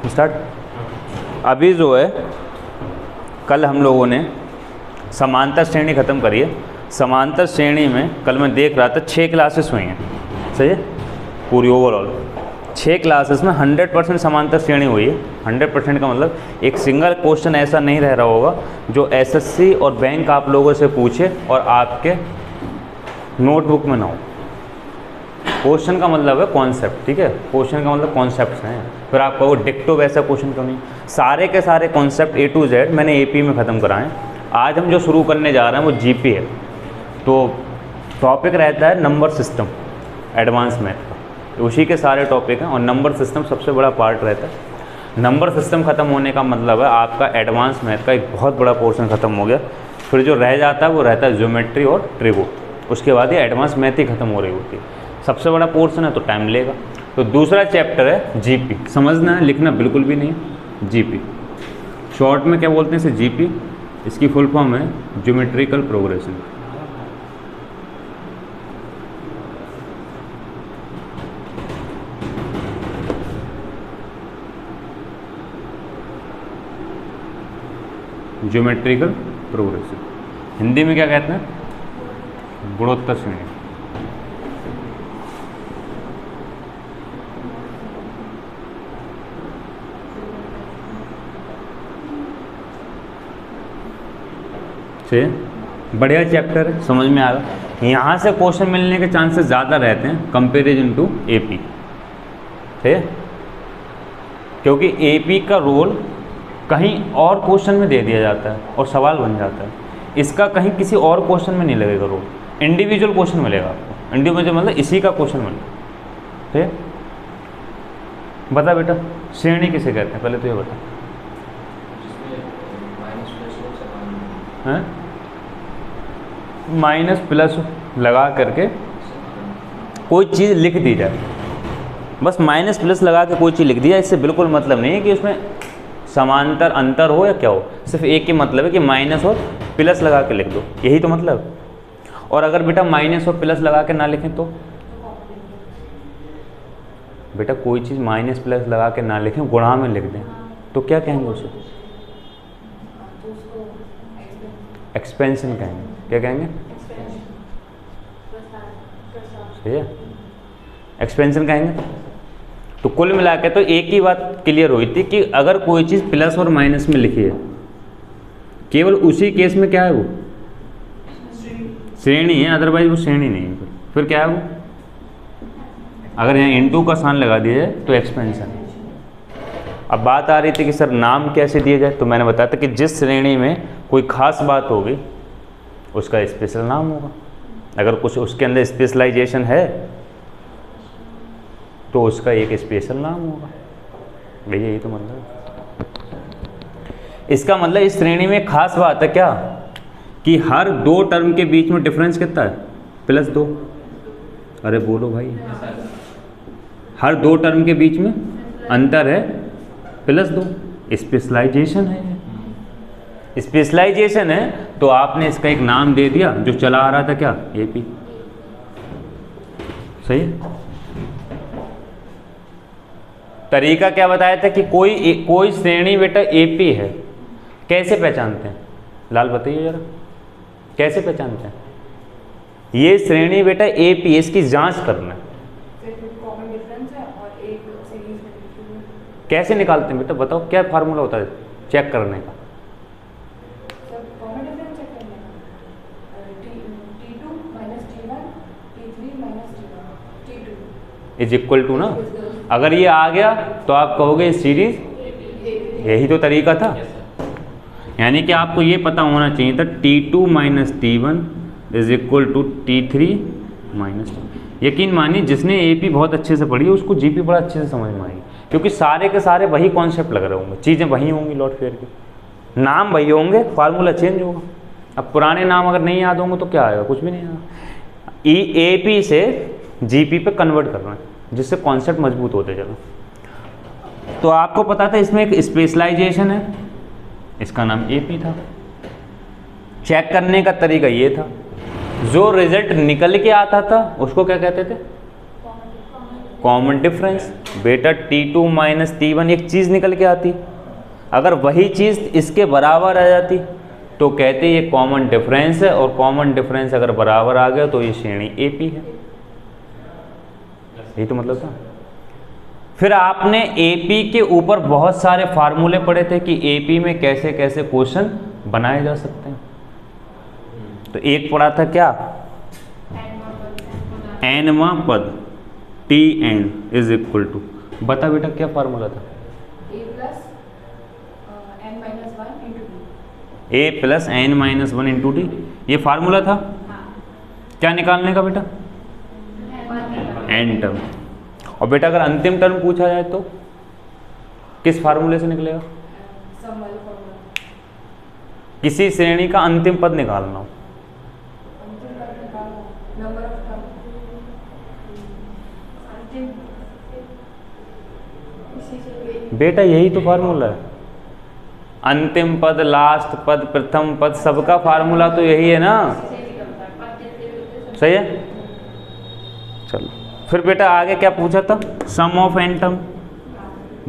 Start. अभी जो है कल हम लोगों ने समांतर श्रेणी ख़त्म करी है। समांतर श्रेणी में कल मैं देख रहा था 6 क्लासेस हुई हैं, सही है, पूरी ओवरऑल 6 क्लासेस में 100% समांतर श्रेणी हुई है। 100% का मतलब एक सिंगल क्वेश्चन ऐसा नहीं रह रहा होगा जो एसएससी और बैंक आप लोगों से पूछे और आपके नोटबुक में ना हो। क्वेश्चन का मतलब है कॉन्सेप्ट, ठीक है, क्वेश्चन का मतलब कॉन्सेप्ट हैं। फिर आप कहो डिक्टो वैसा क्वेश्चन क्यों नहीं। सारे के सारे कॉन्सेप्ट A to Z मैंने AP में ख़त्म कराए। आज हम जो शुरू करने जा रहे हैं वो GP है। तो टॉपिक रहता है नंबर सिस्टम, एडवांस मैथ का, उसी के सारे टॉपिक हैं और नंबर सिस्टम सबसे बड़ा पार्ट रहता है। नंबर सिस्टम ख़त्म होने का मतलब है आपका एडवांस मैथ का एक बहुत बड़ा पोर्शन ख़त्म हो गया। फिर जो रह जाता है वो रहता है ज्योमेट्री और ट्रिगो, उसके बाद ये एडवांस मैथ ही ख़त्म हो रही होती है। सबसे बड़ा पोर्शन है तो टाइम लेगा। तो दूसरा चैप्टर है GP, समझना है, लिखना बिल्कुल भी नहीं है। GP शॉर्ट में क्या बोलते हैं इसे, GP, इसकी फुल फॉर्म है geometrical progression. Geometrical progression Hindi में क्या कहते हैं, गुणोत्तर श्रेणी। बढ़िया चैप्टर है, समझ में आ रहा। यहाँ से क्वेश्चन मिलने के चांसेस ज़्यादा रहते हैं कंपेरिजन टू AP, ठीक है, क्योंकि AP का रोल कहीं और क्वेश्चन में दे दिया जाता है और सवाल बन जाता है। इसका कहीं किसी और क्वेश्चन में नहीं लगेगा रोल, इंडिविजुअल क्वेश्चन मिलेगा आपको। इंडिविजुअल मतलब इसी का क्वेश्चन मिलेगा, ठीक है। बता बेटा श्रेणी किसे कहते हैं, पहले तो ये बता। हैं माइनस प्लस लगा करके कोई चीज़ लिख दी जाए, बस माइनस प्लस लगा के कोई चीज़ लिख दी जाए। इससे बिल्कुल मतलब नहीं है कि उसमें समांतर अंतर हो या क्या हो, सिर्फ एक ही मतलब है कि माइनस और प्लस लगा के लिख दो, यही तो मतलब। और अगर बेटा माइनस और प्लस लगा के ना लिखें तो बेटा कोई चीज़ माइनस प्लस लगा के ना लिखें, गुणा में लिख दें तो क्या कहेंगे उसे, एक्सपेंशन कहेंगे। क्या कहेंगे, सही है, एक्सपेंशन कहेंगे। तो कुल मिला के तो एक ही बात क्लियर हुई थी कि अगर कोई चीज़ प्लस और माइनस में लिखी है, केवल उसी केस में क्या है वो श्रेणी है, अदरवाइज वो श्रेणी नहीं है। फिर क्या है वो, अगर यहाँ इनटू का साइन लगा दिया जाए तो एक्सपेंशन है। अब बात आ रही थी कि सर नाम कैसे दिया जाए, तो मैंने बताया था कि जिस श्रेणी में कोई खास बात होगी उसका स्पेशल नाम होगा। अगर कुछ उसके अंदर स्पेशलाइजेशन है तो उसका एक स्पेशल नाम होगा। भैया यही तो मतलब, इसका मतलब इस श्रेणी में खास बात है क्या कि हर 2 टर्म के बीच में डिफरेंस कितना है, +2। अरे बोलो भाई, हर 2 टर्म के बीच में अंतर है +2, स्पेशलाइजेशन है। स्पेशलाइजेशन है तो आपने इसका एक नाम दे दिया जो चला आ रहा था, क्या, AP, सही है। तरीका क्या बताया था कि कोई श्रेणी बेटा AP है, कैसे पहचानते हैं, लाल बताइए जरा, कैसे पहचानते हैं ये श्रेणी बेटा AP, इसकी जांच करना है। कैसे निकालते हैं बेटा, बताओ क्या फार्मूला होता है चेक करने का। इज इक्वल टू ना, अगर ये आ गया तो आप कहोगे सीरीज, यही तो तरीका था। यानी कि आपको ये पता होना चाहिए था T2 minus T1 is equal to T3 minus T। यकीन मानिए जिसने AP बहुत अच्छे से पढ़ी है उसको GP बड़ा अच्छे से समझ में आएगी, क्योंकि सारे के सारे वही कॉन्सेप्ट लग रहे होंगे, चीज़ें वही होंगी, लॉट फेयर की नाम वही होंगे, फार्मूला चेंज होगा। अब पुराने नाम अगर नहीं याद होंगे तो क्या आएगा, कुछ भी नहीं आएगा। AP से GP पे कन्वर्ट करना है जिससे कॉन्सेप्ट मजबूत होते चलो। तो आपको पता था इसमें एक स्पेशलाइजेशन है, इसका नाम AP था। चेक करने का तरीका ये था, जो रिजल्ट निकल के आता था उसको क्या कहते थे, कॉमन डिफरेंस। बेटा T2 माइनस T1 एक चीज़ निकल के आती, अगर वही चीज़ इसके बराबर आ जाती तो कहते ये कॉमन डिफरेंस है, और कॉमन डिफरेंस अगर बराबर आ गया तो ये श्रेणी AP है। यही तो मतलब था। फिर आपने AP के ऊपर बहुत सारे फार्मूले पढ़े थे कि AP में कैसे कैसे क्वेश्चन बनाए जा सकते हैं। तो एक पढ़ा था क्या, nवां पद Tn इज इक्वल टू, बता बेटा क्या फार्मूला था, A plus n minus one into T, ये फार्मूला था। क्या निकालने का बेटा, n टर्म। और बेटा अगर अंतिम टर्म पूछा जाए तो किस फार्मूले से निकलेगा, किसी श्रेणी का अंतिम पद निकालना हो, बेटा यही तो फार्मूला है। अंतिम पद, लास्ट पद, प्रथम पद, सबका फार्मूला तो यही है ना, सही है। चलो फिर बेटा आगे क्या पूछा था, सम ऑफ n टर्म,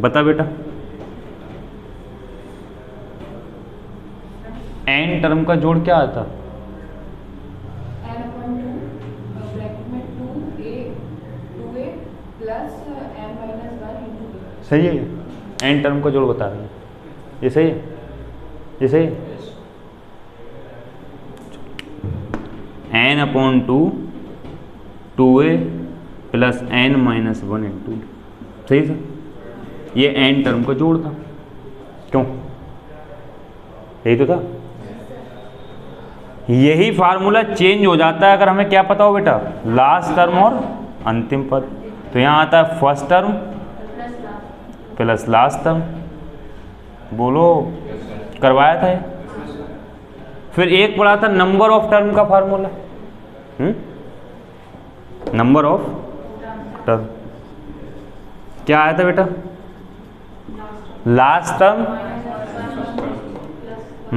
बता बेटा n टर्म का जोड़ क्या आता, सही है, n टर्म का जोड़ बता रहे हैं, ये सही है, ये सही है। n upon two 2a plus n minus one into, सही सर, ये n टर्म का जोड़ था, क्यों, यही तो था। यही फार्मूला चेंज हो जाता है अगर हमें क्या पता हो बेटा, लास्ट टर्म और अंतिम पद। तो यहाँ आता है first term plus last term, बोलो करवाया था ये। फिर एक पढ़ा था नंबर ऑफ टर्म का फार्मूला, नंबर ऑफ टर्म क्या आया था बेटा, last term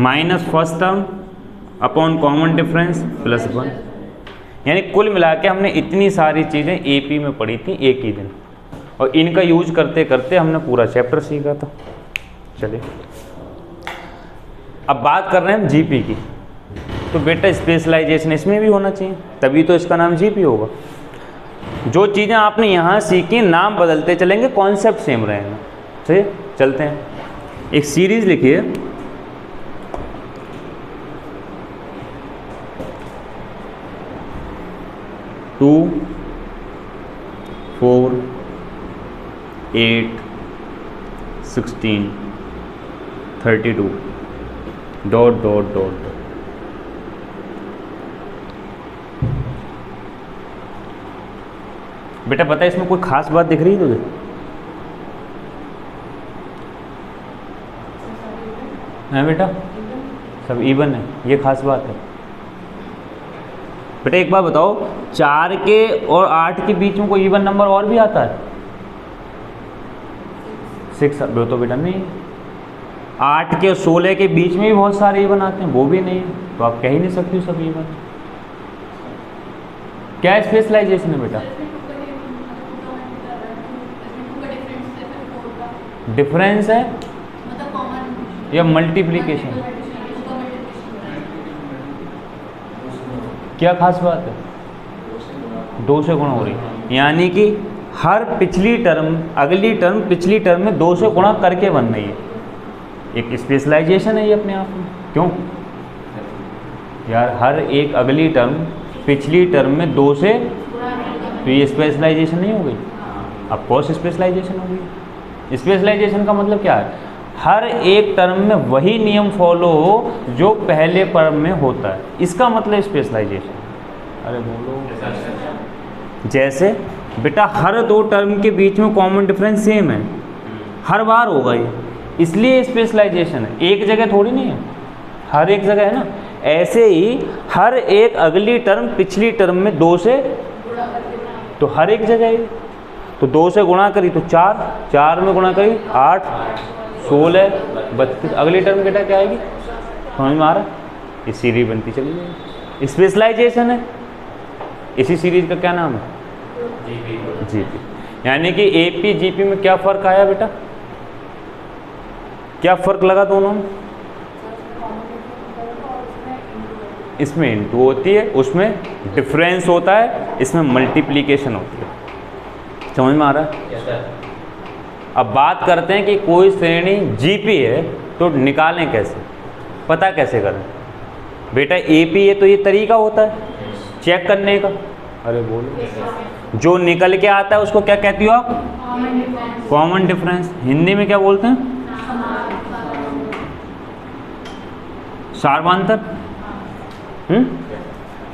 minus first term upon common difference plus one. यानी कुल मिला के हमने इतनी सारी चीज़ें AP में पढ़ी थी एक ही दिन, और इनका यूज करते करते हमने पूरा चैप्टर सीखा था। चलिए अब बात कर रहे हैं हम GP की। तो बेटा स्पेशलाइजेशन इसमें भी होना चाहिए, तभी तो इसका नाम GP होगा। जो चीज़ें आपने यहाँ सीखी नाम बदलते चलेंगे, कॉन्सेप्ट सेम रहेगा। सही, चलते हैं। एक सीरीज लिखिए, टू 4 8 16 32 डॉट डॉट डॉट। बेटा बता इसमें कोई खास बात दिख रही है तुझे, है बेटा, सब इवन है, ये खास बात है। बेटा एक बात बताओ, 4 के और 8 के बीच में कोई इवन नंबर और भी आता है, 6, वो तो बेटा नहीं। 8 के और 16 के बीच में भी बहुत सारे इवन आते हैं, वो भी नहीं है, तो आप कह ही नहीं सकते सब इवन। क्या स्पेशलाइजेशन है बेटा, डिफरेंस है या मल्टीप्लिकेशन, क्या खास बात है, 2 से गुणा हो रही, यानी कि हर पिछली टर्म अगली टर्म पिछली टर्म में 2 से गुणा करके बन रही है। एक स्पेशलाइजेशन है ये अपने आप में। क्यों यार, हर एक अगली टर्म पिछली टर्म में 2 से, तो ये स्पेशलाइजेशन नहीं हो गई, अब कॉस स्पेशलाइजेशन हो गई। स्पेशलाइजेशन का मतलब क्या है, हर एक टर्म में वही नियम फॉलो हो जो पहले टर्म में होता है, इसका मतलब स्पेशलाइजेशन। अरे बोलो, जैसे बेटा हर 2 टर्म के बीच में कॉमन डिफरेंस सेम है, हर बार होगा ये, इसलिए स्पेशलाइजेशन है, एक जगह थोड़ी नहीं है, हर एक जगह है ना। ऐसे ही हर एक अगली टर्म पिछली टर्म में 2 से, तो हर एक जगह है, तो 2 से गुणा करी तो 4, 4 में गुणा करी 8, 16, 32, अगली टर्म बेटा क्या आएगी, समझ में आ रहा है, ये सीरीज बनती चली जाएगी, स्पेशलाइजेशन है। इसी सीरीज का क्या नाम है, GP। यानी कि एपी जीपी में क्या फ़र्क आया बेटा, क्या फ़र्क लगा दोनों में? इसमें इंटू होती है, उसमें डिफरेंस होता है, इसमें मल्टीप्लिकेशन होती है। समझ में आ रहा है? अब बात करते हैं कि कोई श्रेणी जीपी है तो निकालें कैसे, पता कैसे करें? बेटा एपी है तो ये तरीका होता है चेक करने का। अरे बोलो, जो निकल के आता है उसको क्या कहती हो आप? Common difference. हिंदी में क्या बोलते हैं? सार्वंतर।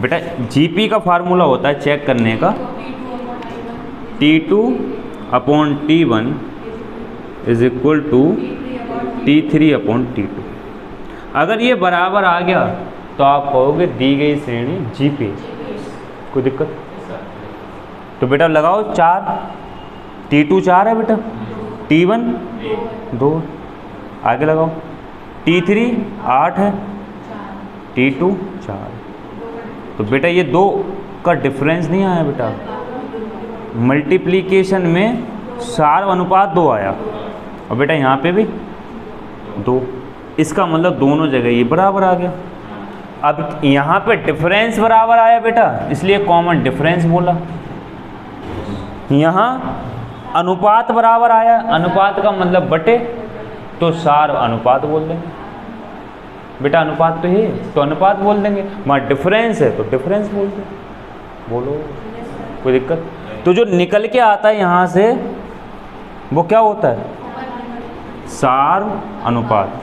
बेटा जीपी का फार्मूला होता है चेक करने का, T2 upon T1 is equal to T3 upon T2। अगर ये बराबर आ गया तो आप कहोगे दी गई श्रेणी जीपी। कोई दिक्कत? तो बेटा लगाओ 4, T2 4 है बेटा, T1 2, आगे लगाओ, T3 8 है, T2 4। तो बेटा ये 2 का डिफरेंस नहीं आया बेटा, मल्टीप्लिकेशन में सार अनुपात 2 आया, और बेटा यहाँ पे भी 2, इसका मतलब दोनों जगह ये बराबर आ गया। अब यहाँ पे डिफरेंस बराबर आया बेटा, इसलिए कॉमन डिफरेंस बोला। यहाँ अनुपात बराबर आया, अनुपात का मतलब बटे, तो सार अनुपात बोल देंगे। बेटा अनुपात तो है तो अनुपात बोल देंगे, वहाँ डिफरेंस है तो डिफरेंस बोल देंगे। बोलो, कोई दिक्कत? तो जो निकल के आता है यहाँ से वो क्या होता है? सार अनुपात,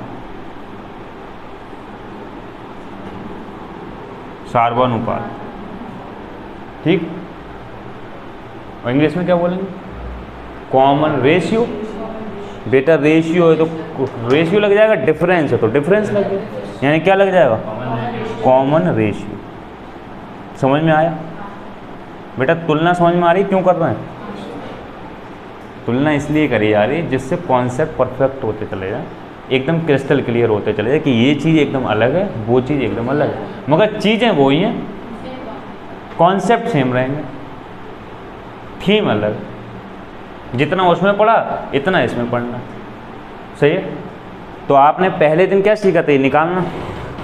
सार्वनुपात, ठीक। और इंग्लिश में क्या बोलेंगे? Common ratio. बेटा रेशियो है तो रेशियो लग जाएगा, डिफरेंस है तो डिफरेंस लग जाएगा, यानी क्या लग जाएगा? Common ratio. समझ में आया? बेटा तुलना समझ में आ रही? क्यों कर रहे हैं तुलना? इसलिए करी जा रही जिससे कॉन्सेप्ट परफेक्ट होते चले जाए, एकदम क्रिस्टल क्लियर होते चले जाए कि ये चीज़ एकदम अलग है, वो चीज़ एकदम अलग है, मगर चीज़ें वो ही हैं, कॉन्सेप्ट सेम रहेंगे, थीम अलग। जितना उसमें पढ़ा इतना इसमें पढ़ना, सही है? तो आपने पहले दिन क्या सीखा था? ये निकालना।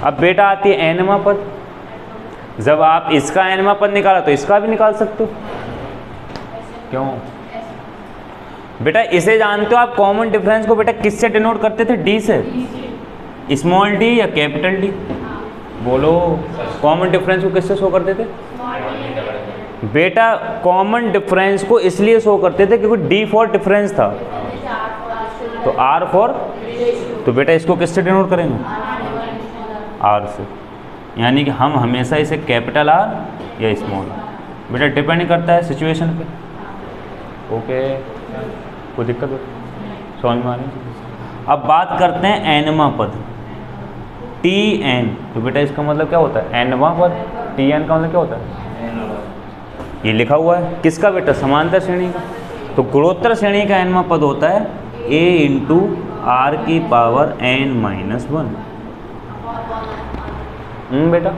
अब बेटा आती है एनवा पद, जब आप इसका एनवा पद निकाला तो इसका भी निकाल सकते हो। क्यों? बेटा इसे जानते हो आप, कॉमन डिफरेंस को बेटा किससे डिनोट करते थे? डी से। स्मॉल डी या कैपिटल डी? बोलो, कॉमन डिफरेंस को किससे शो करते थे? बेटा कॉमन डिफरेंस को इसलिए शो करते थे क्योंकि डी फॉर डिफरेंस था, तो आर फॉर, तो बेटा इसको किससे डिनोट करेंगे? आर से। यानी कि हम हमेशा इसे कैपिटल आर या स्मॉल, बेटा डिपेंड करता है सिचुएशन पे। ओके, कोई दिक्कत हो? समझ में आ रही? अब बात करते हैं एनवा पद, टी एन। तो बेटा इसका मतलब क्या होता है? एनवा पद। टी एन का मतलब क्या होता है? ये लिखा हुआ है किसका बेटा? समांतर श्रेणी का। तो गुणोत्तर श्रेणी का एनवा पद होता है a इंटू आर की पावर n-1। बेटा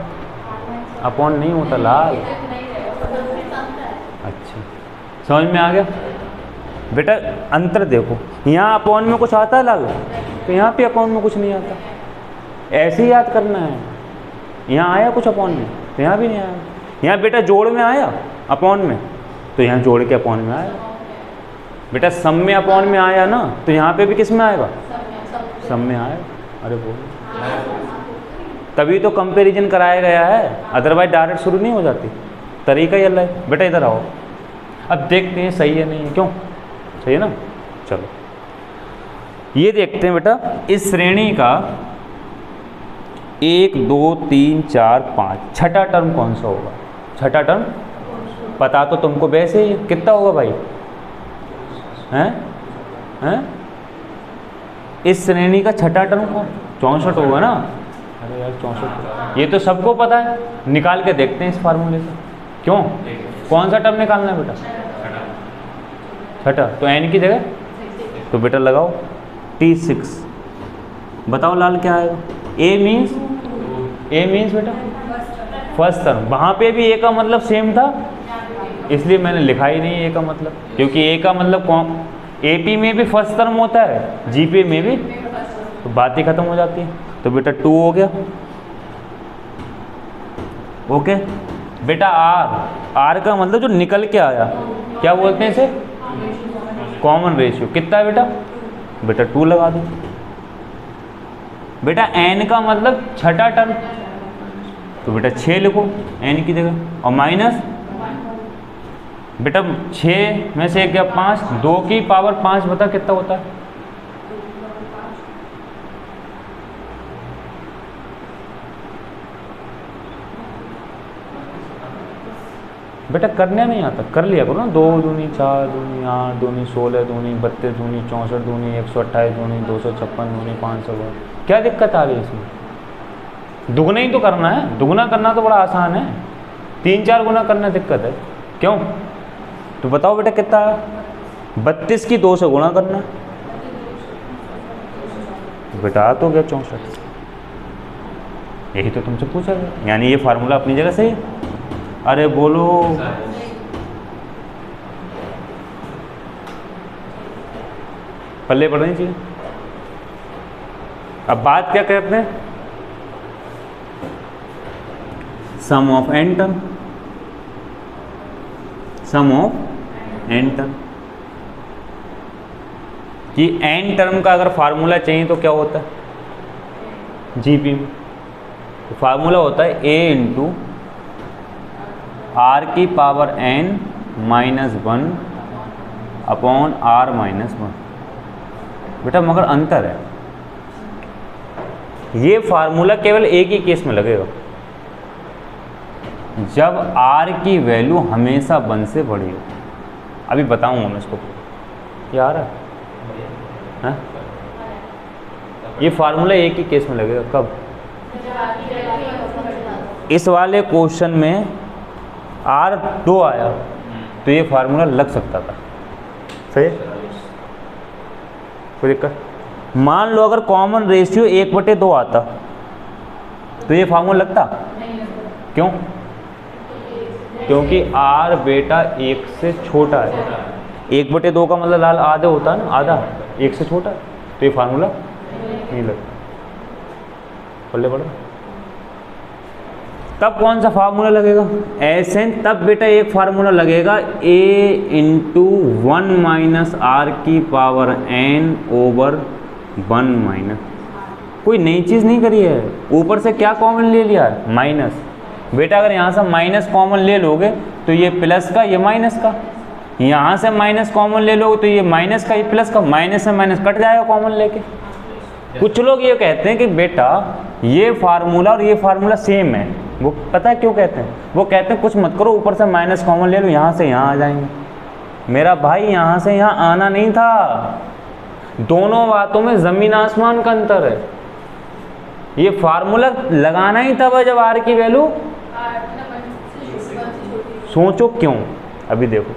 अपॉन नहीं होता लाल। अच्छा, समझ में आ गया? बेटा अंतर देखो, यहाँ अपॉन में कुछ आता है लाल, तो यहाँ पे अपॉन में कुछ नहीं आता, ऐसे ही याद करना है। यहाँ आया कुछ अपॉन में तो यहाँ भी नहीं आया। यहाँ बेटा जोड़ में आया अपॉन में, तो यहाँ जोड़ के अपॉन में आया। बेटा सम में अपॉन में आया ना, तो यहाँ पे भी किस में आएगा? सम में आएगा। अरे बोल, तभी तो कंपैरिजन कराया गया है, अदरवाइज डायरेक्ट शुरू नहीं हो जाती, तरीका ही अलग है। बेटा इधर आओ, अब देखते हैं सही है नहीं है। क्यों सही है ना? चलो ये देखते हैं बेटा, इस श्रेणी का 1 2 3 4 5 छठा टर्म कौन सा होगा? छठा टर्म पता तो तुमको वैसे ही, कितना होगा भाई? हैं? इस श्रेणी का छठा टर्म कौन? 64 होगा ना? अरे यार 64, ये तो सबको पता है, निकाल के देखते हैं इस फार्मूले से। क्यों? कौन सा टर्म निकालना है बेटा? छठा। तो एन की जगह तो बेटा लगाओ T6। बताओ लाल क्या आएगा? ए मीन्स बेटा फर्स्ट टर्म। वहाँ पे भी ए का मतलब सेम था, इसलिए मैंने लिखा ही नहीं ए का मतलब, क्योंकि ए का मतलब कौन, एपी में भी फर्स्ट टर्म होता है, जीपी में भी, तो बात ही खत्म हो जाती है। तो बेटा 2 हो गया। ओके बेटा आर का मतलब जो निकल के आया, क्या बोलते हैं इसे, कॉमन रेशियो। कितना है बेटा, बेटा 2 लगा दो। बेटा एन का मतलब छठा टर्म, तो बेटा 6 लिखो एन की जगह, और माइनस बेटा 6 में से 1 गया 5, 2 की पावर 5 बता कितना होता है, बेटा करने नहीं आता, कर लिया करो ना। 2 दूनी 4 दूनी 8 दूनी 16 दूनी 32 दूनी 64 दूनी 128 दूनी 256 दूनी 500। क्या दिक्कत आ रही है इसमें, दुगना ही तो करना है, दुगना करना तो बड़ा आसान है, 3-4 गुना करना दिक्कत है, क्यों। तो बताओ बेटा कितना, 32 की 2 से गुणा करना, बेटा तो गया 64। यही तो तुमसे पूछा गया, यानी ये फार्मूला अपनी जगह सही है। अरे बोलो, पल्ले पड़नी चाहिए। अब बात क्या करते हैं, sum of n term, sum of n term, कि एन टर्म का अगर फार्मूला चाहिए तो क्या होता है, जीपी में तो फार्मूला होता है ए इंटू आर की पावर n -1 अपॉन r -1। बेटा मगर अंतर है, ये फार्मूला केवल एक ही केस में लगेगा, जब r की वैल्यू हमेशा 1 से बड़ी हो। अभी बताऊंगा मैं इसको, यार है ये फार्मूला एक ही केस में लगेगा, कब, इस वाले क्वेश्चन में R 2 आया तो ये फार्मूला लग सकता था, सही, कोई दिक्कत। मान लो अगर कॉमन रेशियो 1/2 आता तो ये फार्मूला लगता, क्यों, क्योंकि R बेटा 1 से छोटा है, 1/2 का मतलब लाल आधा होता है ना, आधा 1 से छोटा है, तो ये फार्मूला नहीं लगता। पल्ले पड़ा, तब कौन सा फार्मूला लगेगा, Sn, तब बेटा एक फार्मूला लगेगा a इंटू 1 माइनस आर की पावर n ओवर 1 माइनस, कोई नई चीज़ नहीं करी है, ऊपर से क्या कॉमन ले लिया है, माइनस। बेटा अगर यहाँ से माइनस कॉमन ले लोगे तो ये प्लस का, ये माइनस का, यहाँ से माइनस कॉमन ले लोगे तो ये माइनस का, ये प्लस का, माइनस से माइनस कट जाएगा कॉमन लेके। कुछ लोग ये कहते हैं कि बेटा ये फार्मूला और ये फार्मूला सेम है, वो पता है क्यों कहते हैं, वो कहते हैं कुछ मत करो, ऊपर से माइनस कॉमन ले लो, यहाँ से यहाँ आ जाएंगे। मेरा भाई यहाँ से यहाँ आना नहीं था, दोनों बातों में ज़मीन आसमान का अंतर है। ये फार्मूला लगाना ही था जब आर की वैल्यू, सोचो क्यों। अभी देखो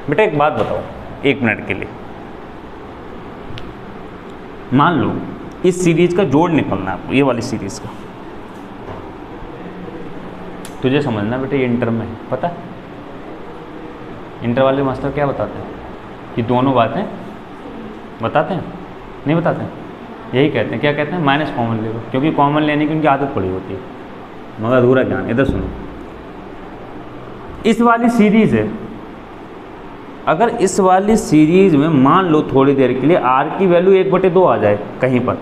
बेटा एक बात बताओ 1 मिनट के लिए, मान लो इस सीरीज का जोड़ निकलना है आपको, ये वाली सीरीज का, तुझे समझना बेटा ये इंटर में है, पता है इंटर वाले मास्टर क्या बताते हैं कि दोनों बातें बताते हैं, नहीं बताते हैं, यही कहते हैं, क्या कहते हैं, माइनस कॉमन ले लो, क्योंकि कॉमन लेने की उनकी आदत पड़ी होती है, मगर अधूरा ज्ञान। इधर सुनो, इस वाली सीरीज है, अगर इस वाली सीरीज में मान लो थोड़ी देर के लिए आर की वैल्यू 1/2 आ जाए कहीं पर,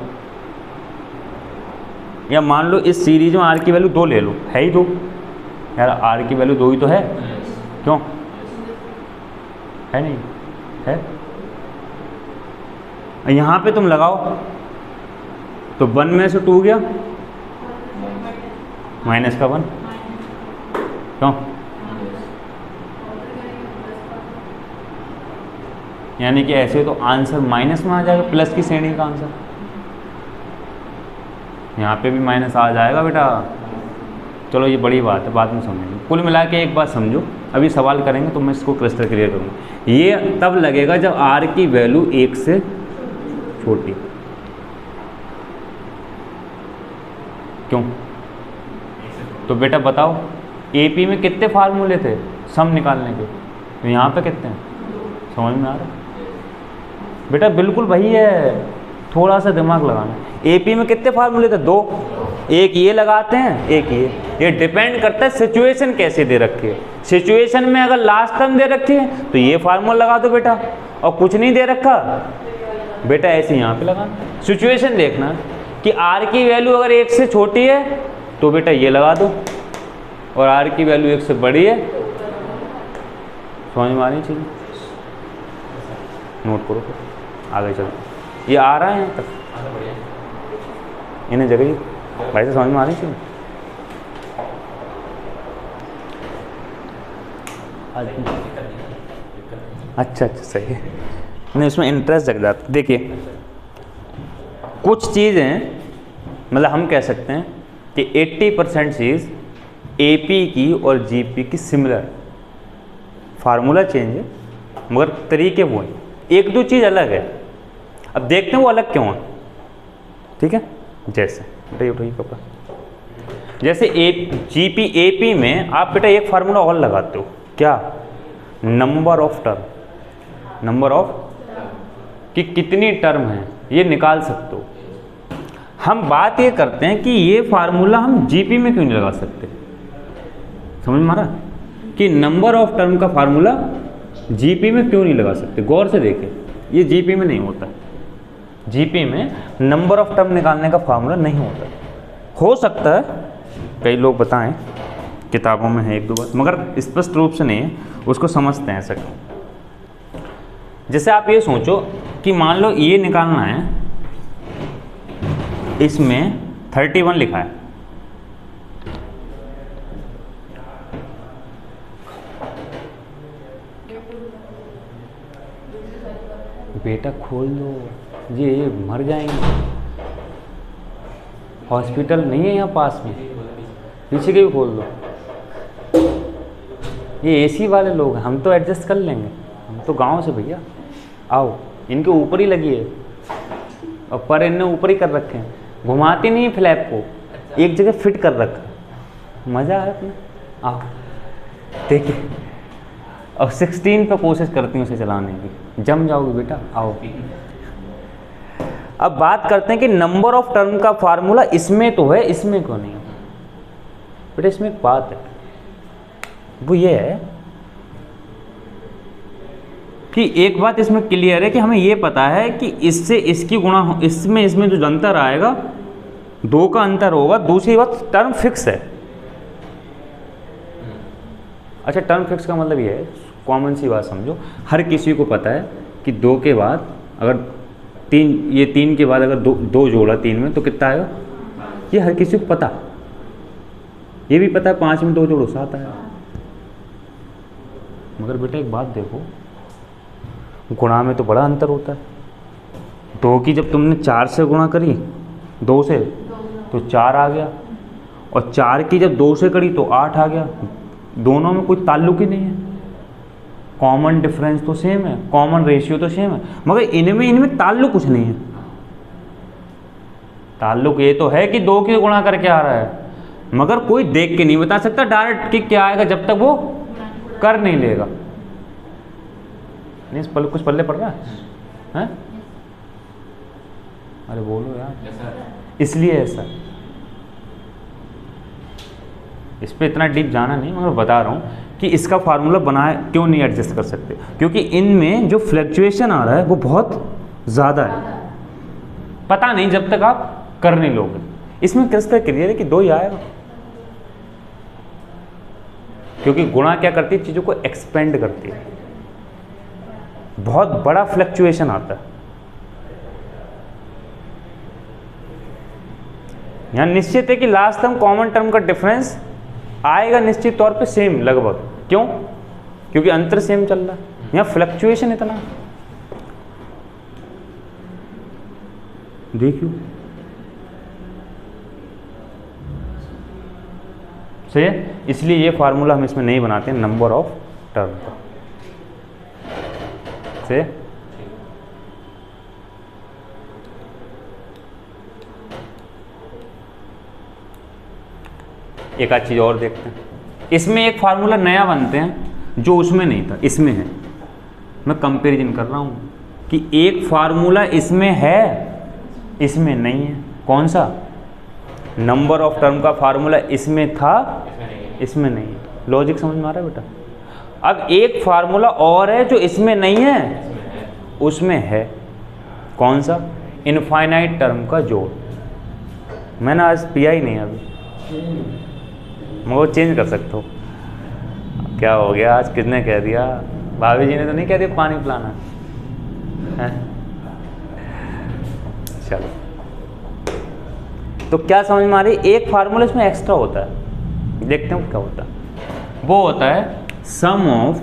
या मान लो इस सीरीज में आर की वैल्यू 2 ले लो, है ही 2 यार, आर की वैल्यू 2 ही तो है, क्यों है, नहीं है, यहाँ पे तुम लगाओ तो 1 में से 2 गया, माइनस का 1, क्यों, यानी कि ऐसे तो आंसर माइनस में आ जाएगा, प्लस की श्रेणी का आंसर, यहाँ पे भी माइनस आ जाएगा बेटा। चलो ये बड़ी बात है, बाद में समझेंगे। कुल मिला के एक बात समझो, अभी सवाल करेंगे तो मैं इसको क्लस्टर क्लियर करूँगा। ये तब लगेगा जब आर की वैल्यू 1 से छोटी, क्यों, तो बेटा बताओ एपी में कितने फार्मूले थे सम निकालने के, तो यहाँ पे कितने हैं, समझ में आ रहा है बेटा? बिल्कुल वही है, थोड़ा सा दिमाग लगाना। एपी में कितने फार्मूले थे? 2, एक ये लगाते हैं, एक ये डिपेंड करता है सिचुएशन कैसे दे रखी है। सिचुएशन में अगर लास्ट टर्म दे रखी है तो ये फार्मूला लगा दो बेटा, और कुछ नहीं दे रखा बेटा ऐसे यहाँ पे लगाना। सिचुएशन देखना कि आर की वैल्यू अगर 1 से छोटी है तो बेटा ये लगा दो, और आर की वैल्यू 1 से बड़ी है, समझ में आनी चाहिए, नोट करो फिर आगे चलते। ये आ रहा है यहाँ तक, इन्हें जगह भाई से समझ में आनी चाहिए। अच्छा सही है, नहीं उसमें इंटरेस्ट जग जाता। देखिए कुछ चीज़ें मतलब हम कह सकते हैं कि 80% चीज़ एपी की और जीपी की सिमिलर, फार्मूला चेंज है मगर तरीके वो हैं, एक दो चीज़ अलग है। अब देखते हैं वो अलग क्यों है, ठीक है? जैसे बेटा उठाइए कपड़ा, जैसे जीपी एपी में आप बेटा एक फार्मूला और लगाते हो, क्या? Number of term, number of कि कितनी टर्म है ये निकाल सकते हो। हम बात ये करते हैं कि ये फार्मूला हम जीपी में क्यों नहीं लगा सकते, समझ में आ रहा कि नंबर ऑफ टर्म का फार्मूला जीपी में क्यों नहीं लगा सकते? गौर से देखें, ये जीपी में नहीं होता। जीपी में नंबर ऑफ टर्म निकालने का फार्मूला नहीं होता। हो सकता है कई लोग बताएं, किताबों में है एक दो बार, मगर स्पष्ट रूप से नहीं है, उसको समझते हैं ऐसा। जैसे आप ये सोचो कि मान लो ये निकालना है, इसमें 31 लिखा है, बेटा खोल दो, ये मर जाएंगे। हॉस्पिटल नहीं है यहाँ पास में, पीछे के भी खोल दो। ये एसी वाले लोग हैं, हम तो एडजस्ट कर लेंगे, हम तो गांव से भैया। आओ, इनके ऊपर ही लगी है और पर इनने ऊपर ही कर रखे हैं, घुमाती नहीं है फ्लैप को, एक जगह फिट कर रखा। मज़ा आया अपने। आओ देखिए, और 16 पे कोशिश करती हूँ उसे चलाने की, जम जाओगे बेटा। आओ अब बात करते हैं कि नंबर ऑफ टर्म का फार्मूला इसमें तो है, इसमें क्यों नहीं है बेटा? इसमें एक बात है, वो ये है कि एक बात इसमें क्लियर है कि हमें ये पता है कि इससे इसकी गुणा, इसमें जो अंतर आएगा 2 का अंतर होगा। दूसरी बात टर्म फिक्स है। अच्छा, टर्म फिक्स का मतलब ये है, कॉमन सी बात समझो, हर किसी को पता है कि 2 के बाद अगर 3, ये 3 के बाद अगर 2 जोड़ा 3 में तो कितना आएगा, ये हर किसी को पता। ये भी पता है 5 में 2 जोड़ो 7 आएगा। मगर बेटा एक बात देखो, गुणा में तो बड़ा अंतर होता है। 2 की जब तुमने 4 से गुणा करी, 2 से, तो 4 आ गया, और 4 की जब 2 से करी तो 8 आ गया। दोनों में कोई ताल्लुक ही नहीं है, कॉमन डिफरेंस तो सेम है, कॉमन रेशियो तो सेम है, मगर इनमें ताल्लुक कुछ नहीं है। ताल्लुक ये तो है कि 2 की गुणा करके आ रहा है, मगर कोई देख के नहीं बता सकता डायरेक्ट कि क्या आएगा जब तक वो कर नहीं लेगा। नहीं कुछ पल्ले पड़ रहा है? अरे बोलो यार, इसलिए ऐसा, इस पर इतना डीप जाना नहीं, मगर बता रहा हूँ कि इसका फार्मूला बनाए क्यों नहीं एडजस्ट कर सकते, क्योंकि इनमें जो फ्लक्चुएशन आ रहा है वो बहुत ज़्यादा है। पता नहीं जब तक आप कर नहीं लोगे। इसमें क्रिस्टल क्लियर है कि 2 ही आएगा, क्योंकि गुणा क्या करती है, चीज़ों को एक्सपेंड करती है। बहुत बड़ा फ्लक्चुएशन आता है यहाँ। निश्चित है कि लास्ट टर्म कॉमन टर्म का डिफरेंस आएगा निश्चित तौर पे सेम लगभग। क्यों? क्योंकि अंतर सेम चल रहा है। यहाँ फ्लक्चुएशन इतना, देखियो सही है। इसलिए ये फार्मूला हम इसमें नहीं बनाते हैं नंबर ऑफ टर्म का, से एक आध चीज़ और देखते हैं। इसमें एक फार्मूला नया बनते हैं जो उसमें नहीं था इसमें है। मैं कंपैरिजन कर रहा हूँ कि एक फार्मूला इसमें है इसमें नहीं है। कौन सा? नंबर ऑफ टर्म का फार्मूला इसमें था इसमें नहीं है। लॉजिक समझ में आ रहा है बेटा? अब एक फार्मूला और है जो इसमें नहीं है उसमें है। कौन सा? इनफाइनाइट टर्म का जोड़। मैंने आज पिया ही नहीं अभी, मैं वो चेंज कर सकता हूँ। क्या हो गया आज? किसने कह दिया? भाभी जी ने तो नहीं कह दिया पानी पिलाना है? चलो, तो क्या समझ में आ रही? एक फार्मूला इसमें एक्स्ट्रा होता है, देखते हैं क्या होता है। वो होता है sum of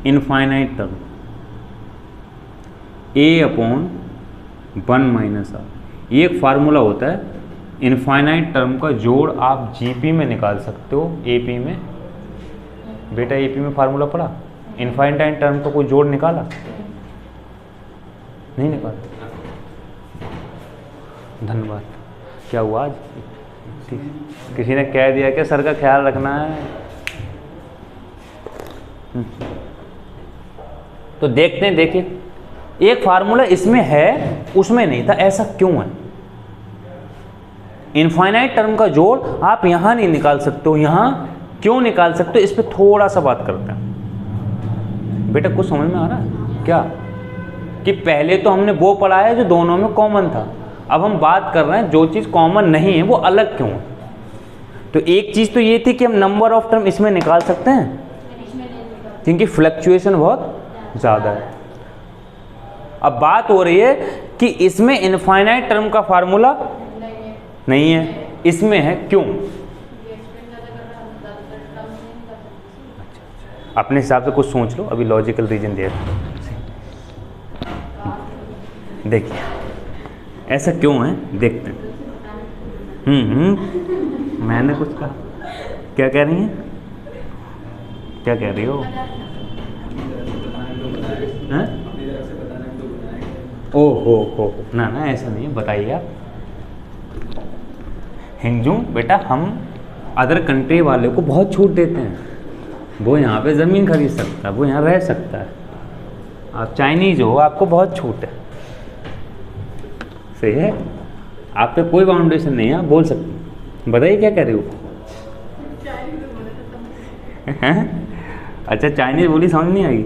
infinite term A upon 1 minus R. ये एक फार्मूला होता है, इनफाइनाइट टर्म का जोड़ आप जीपी में निकाल सकते हो, एपी में। बेटा एपी में फार्मूला पढ़ा? इनफाइनाइट टर्म का कोई जोड़ निकाला? नहीं निकाला। धन्यवाद। क्या हुआ आज? किसी ने कह दिया कि सर का ख्याल रखना है। तो देखते हैं, देखिए एक फार्मूला इसमें है उसमें नहीं था, ऐसा क्यों है? इनफाइनाइट टर्म का जोड़ आप यहां नहीं निकाल सकते हो, यहां क्यों निकाल सकते हो? इस पर थोड़ा सा बात करते हैं। बेटा कुछ समझ में आ रहा है क्या? कि पहले तो हमने वो पढ़ा है जो दोनों में कॉमन था, अब हम बात कर रहे हैं जो चीज़ कॉमन नहीं है वो अलग क्यों है। तो एक चीज़ तो ये थी कि हम नंबर ऑफ टर्म इसमें निकाल सकते हैं क्योंकि फ्लक्चुएशन बहुत ज़्यादा है। अब बात हो रही है कि इसमें इनफाइनाइट टर्म का फार्मूला नहीं है, इसमें है, क्यों? अपने हिसाब से कुछ सोच लो, अभी लॉजिकल रीजन दे रहा हूं। देखिए ऐसा क्यों है, देखते हैं। मैंने कुछ कहा? क्या कह रही हैं? क्या कह रही हो? हो ना ना, ऐसा नहीं है, बताइए आप। हिंजू बेटा हम अदर कंट्री वाले को बहुत छूट देते हैं, वो यहाँ पे ज़मीन खरीद सकता है, वो यहाँ रह सकता है। आप चाइनीज़ हो, आपको बहुत छूट है, सही है, आप पे कोई बाउंडेशन नहीं है, आप बोल सकते। बताइए क्या कह रहे हो? अच्छा चाइनीज़ बोली समझ नहीं आई।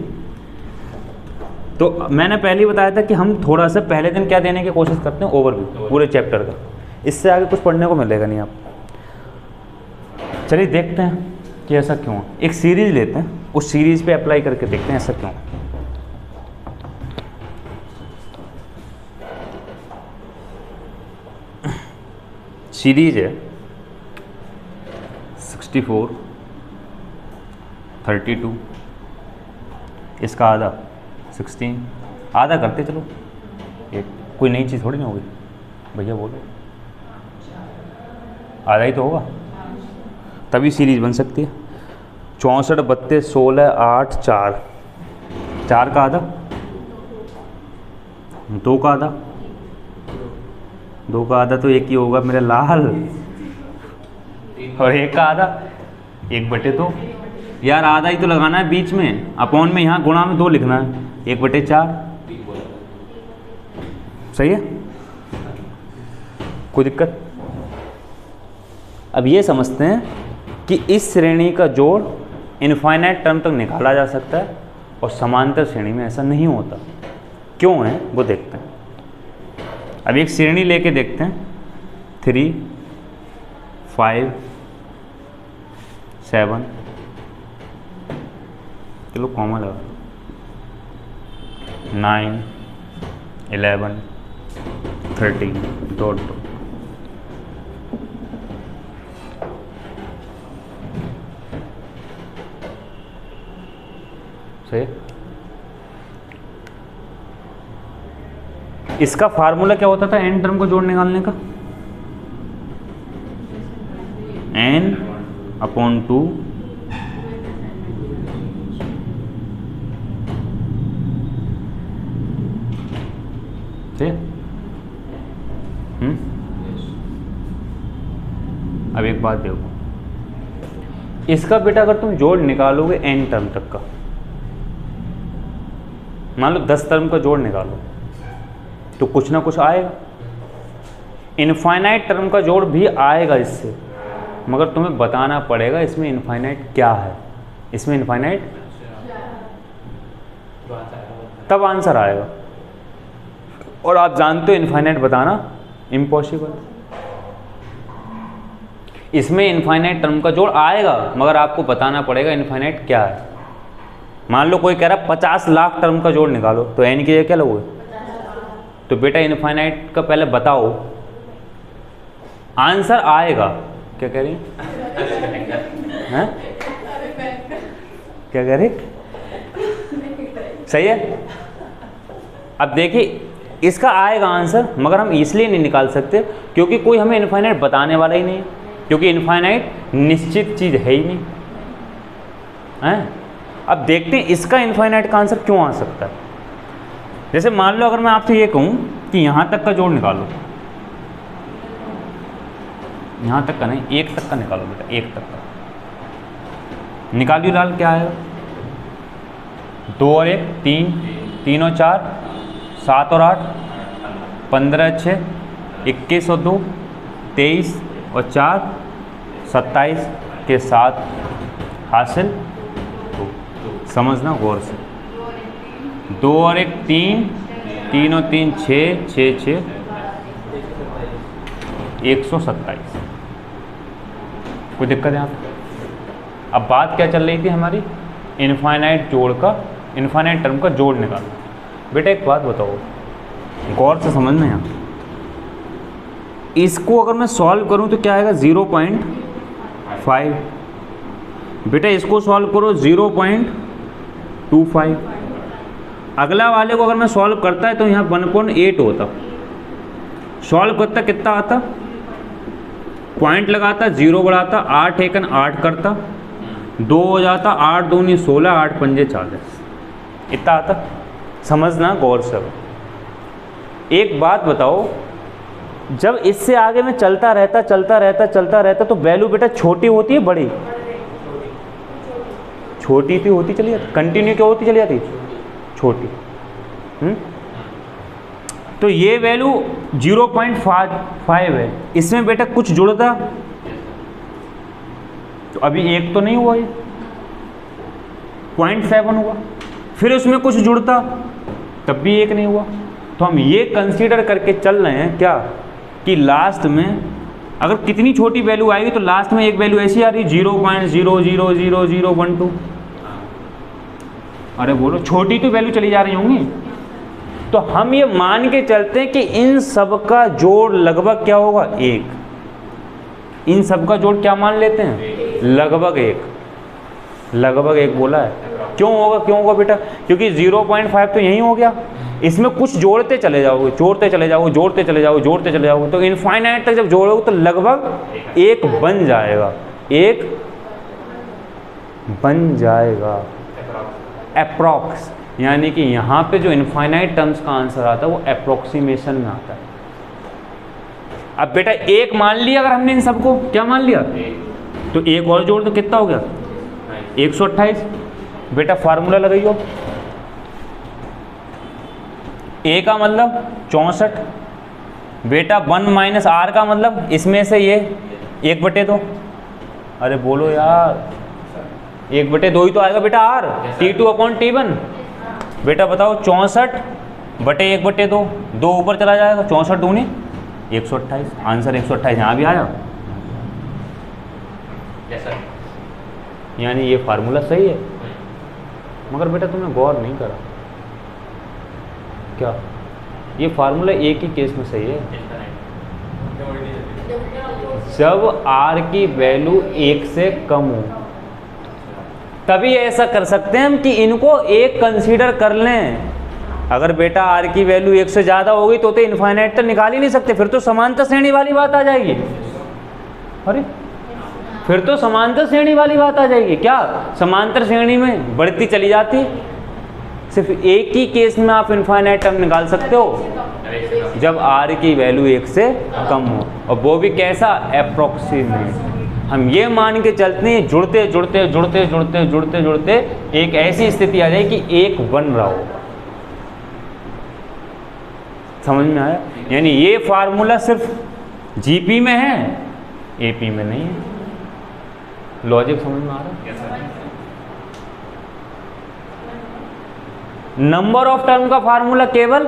तो मैंने पहले ही बताया था कि हम थोड़ा सा पहले दिन क्या देने की कोशिश करते हैं, ओवरव्यू पूरे चैप्टर का। इससे आगे कुछ पढ़ने को मिलेगा नहीं आप। चलिए देखते हैं कि ऐसा क्यों है। एक सीरीज़ लेते हैं, उस सीरीज़ पे अप्लाई करके देखते हैं ऐसा क्यों है। सीरीज है 64, 32, इसका आधा 16, आधा करते चलो, एक कोई नई चीज़ थोड़ी ना होगी भैया, बोलो आधा ही तो होगा तभी सीरीज बन सकती है। 64, 32, 16, 8, 4, 4 का आधा, 2 का आधा, 2 का आधा तो एक ही होगा मेरा लाल, और 1 का आधा 1/2। यार आधा ही तो लगाना है बीच में, अपॉन में यहाँ गुणा में 2 लिखना है, 1/4। सही है, कोई दिक्कत? अब ये समझते हैं कि इस श्रेणी का जोड़ इनफाइनाइट टर्म तक निकाला जा सकता है और समांतर श्रेणी में ऐसा नहीं होता। क्यों है वो देखते हैं। अब एक श्रेणी लेके देखते हैं, 3, 5, 7, चलो कॉमन लगा, 9, 11, 13, डॉट डॉट। सही। इसका फार्मूला क्या होता था एन टर्म को जोड़ निकालने का? n/2 अब एक बात देखो, इसका बेटा अगर तुम जोड़ निकालोगे n टर्म तक का, मान लो 10 टर्म का जोड़ निकालो तो कुछ ना कुछ आएगा। इनफाइनाइट टर्म का जोड़ भी आएगा इससे, मगर तुम्हें बताना पड़ेगा इसमें इनफाइनाइट क्या है, इसमें इनफाइनाइट, तब आंसर आएगा। और आप जानते हो इनफाइनाइट बताना इम्पॉसिबल। इसमें इनफाइनाइट टर्म का जोड़ आएगा मगर आपको बताना पड़ेगा इनफाइनाइट क्या है। मान लो कोई कह रहा है 50 लाख टर्म का जोड़ निकालो, तो एन की जगह क्या लोगे? तो बेटा इनफाइनाइट का पहले बताओ, आंसर आएगा। क्या कह रही हैं? क्या कह रही? सही है। अब देखिए इसका आएगा आंसर, मगर हम इसलिए नहीं निकाल सकते क्योंकि कोई हमें इनफाइनाइट बताने वाला ही नहीं है, क्योंकि इनफाइनाइट निश्चित चीज़ है ही नहीं है। अब देखते हैं इसका इनफाइनाइट का आंसर क्यों आ सकता है। जैसे मान लो अगर मैं आपसे ये कहूँ कि यहाँ तक का जोड़ निकालो, यहाँ तक का नहीं, 1 तक का निकालो बेटा, 1 तक का निकालियो लाल, क्या आएगा? 2 और 1 3, 3 और 4 7 और 8 15 6 21 और 2 23 और 4 27 के साथ हासिल। समझना गौर से, 2 और 1 3, 3 और 3 6 6 6 127। कोई दिक्कत है यहाँ पे? अब बात क्या चल रही थी हमारी? इनफाइनाइट जोड़ का, इनफाइनाइट टर्म का जोड़ निकालना। बेटा एक बात बताओ, गौर से समझना यहाँ, इसको अगर मैं सॉल्व करूँ तो क्या आएगा? 0.5। बेटा इसको सॉल्व करो 0.25। अगला वाले को अगर मैं सॉल्व करता है तो यहाँ 1.8 होता, सॉल्व करता कितना आता? पॉइंट लगाता, 0 बढ़ाता, 8 एकन 8 करता, 2 हो जाता, 8 दूनी 16, 8 पंजे 40, इतना आता। समझना गौर से। एक बात बताओ, जब इससे आगे में चलता रहता तो वैल्यू बेटा छोटी होती है बड़ी? छोटी तो होती चली जाती, कंटिन्यू क्या होती चली जाती? छोटी। तो ये वैल्यू 0.5 है, इसमें बेटा कुछ जुड़ता तो अभी 1 तो नहीं हुआ, ये 0.7 हुआ, फिर उसमें कुछ जुड़ता तब भी 1 नहीं हुआ। तो हम ये कंसीडर करके चल रहे हैं क्या कि लास्ट में अगर कितनी छोटी वैल्यू आएगी तो लास्ट में एक वैल्यू ऐसी आ रही 0.0000012। अरे बोलो, छोटी तो वैल्यू चली जा रही होंगी। तो हम ये मान के चलते हैं कि इन सब का जोड़ लगभग क्या होगा? 1। इन सब का जोड़ क्या मान लेते हैं? लगभग 1। लगभग 1 बोला है। क्यों होगा? क्यों होगा बेटा? क्योंकि 0.5 तो यही हो गया, इसमें कुछ जोड़ते चले जाओगे, जोड़ते चले जाओगे, जोड़ते चले जाओगे, जोड़ते चले जाओगे, तो इनफाइनाइट तक जब जोड़ोगे तो लगभग 1 बन जाएगा, 1 बन जाएगा अप्रॉक्स। यानी कि यहाँ पे जो इनफाइनाइट टर्म्स का आंसर आता है वो अप्रोक्सीमेशन में आता है। अब बेटा 1 मान लिया अगर हमने इन सबको, क्या मान लिया? तो 1 और जोड़ तो कितना हो गया? 128। बेटा फार्मूला लगाइयो, ए का मतलब 64, बेटा 1 माइनस आर का मतलब इसमें से ये 1/2। अरे बोलो यार, 1/2 ही तो आएगा बेटा आर, T2/T1। बेटा बताओ 64/1/2, 2 ऊपर चला जाएगा, 64 दूनी 128, आंसर 128 यहाँ भी आया। यानी ये फार्मूला सही है, मगर बेटा तुमने गौर नहीं करा क्या? ये फार्मूला एक ही केस में सही है, जब आर की वैल्यू 1 से कम हो, तभी ऐसा कर सकते हैं हम कि इनको 1 कंसीडर कर लें। अगर बेटा आर की वैल्यू 1 से ज़्यादा होगी तो इनफाइनाइट तो निकाल ही नहीं सकते, फिर तो समांतर श्रेणी वाली बात आ जाएगी। अरे फिर तो समांतर श्रेणी वाली बात आ जाएगी। क्या समांतर श्रेणी में बढ़ती चली जाती? सिर्फ एक ही केस में आप इनफाइनाइट टर्म निकाल सकते हो, जब आर की वैल्यू 1 से कम हो, और वो भी कैसा? अप्रोक्सीमेट। हम ये मान के चलते हैं जुड़ते जुड़ते जुड़ते जुड़ते जुड़ते जुड़ते एक ऐसी स्थिति आ जाए कि एक बन रहा हो। समझ में आया? यानी ये फार्मूला सिर्फ जीपी में है, एपी में नहीं है। लॉजिक समझ में आ रहा है? नंबर ऑफ टर्म का फार्मूला केवल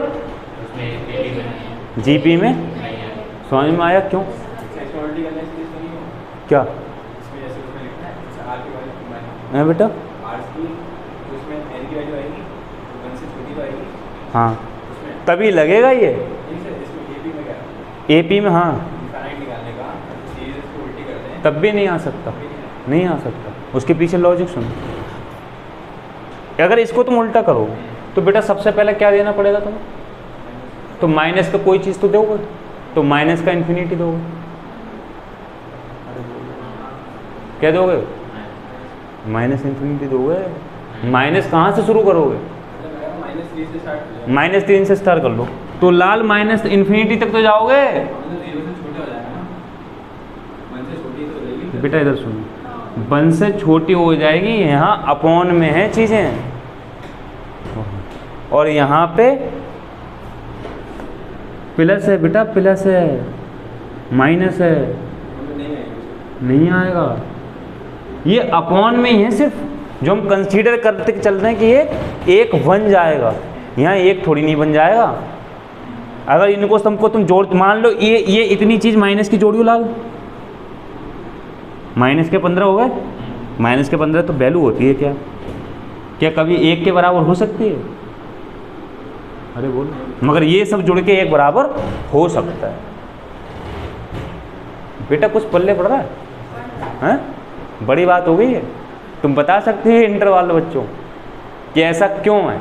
जीपी में। समझ में आया क्यों? क्या है बेटा? हाँ तभी लगेगा ये एपी में। हाँ तब भी नहीं आ सकता, नहीं आ सकता। उसके पीछे लॉजिक सुनो। अगर इसको तुम उल्टा करो तो बेटा सबसे पहले क्या देना पड़ेगा तुम्हें? तो माइनस का कोई चीज़ तो दोगे, तो माइनस का इन्फिनिटी दोगे। क्या दोगे? माइनस इन्फिनिटी दोगे। माइनस कहाँ से शुरू करोगे? -3 से स्टार्ट कर लो तो लाल माइनस इन्फिनिटी तक तो जाओगे। बेटा इधर सुनो, 1 से छोटी हो जाएगी, यहाँ अपॉन में है चीज़ें, और यहाँ पे प्लस है बेटा, प्लस है, माइनस है, नहीं आएगा। ये अपॉन में ही है सिर्फ, जो हम कंसीडर करते चल रहे हैं कि ये एक बन जाएगा, यहाँ एक थोड़ी नहीं बन जाएगा। अगर इनको तुमको तुम जोड़, मान लो ये इतनी चीज़ माइनस की जोड़ियो लाल, माइनस के 15 हो गए। माइनस के 15 तो वैल्यू होती है क्या? क्या कभी एक के बराबर हो सकती है? अरे बोलो। मगर ये सब जुड़ के एक बराबर हो सकता है। बेटा कुछ पल्ले पड़ रहा है? हैं? बड़ी बात हो गई है। तुम बता सकते हो इंटर वाले बच्चों कि ऐसा क्यों है।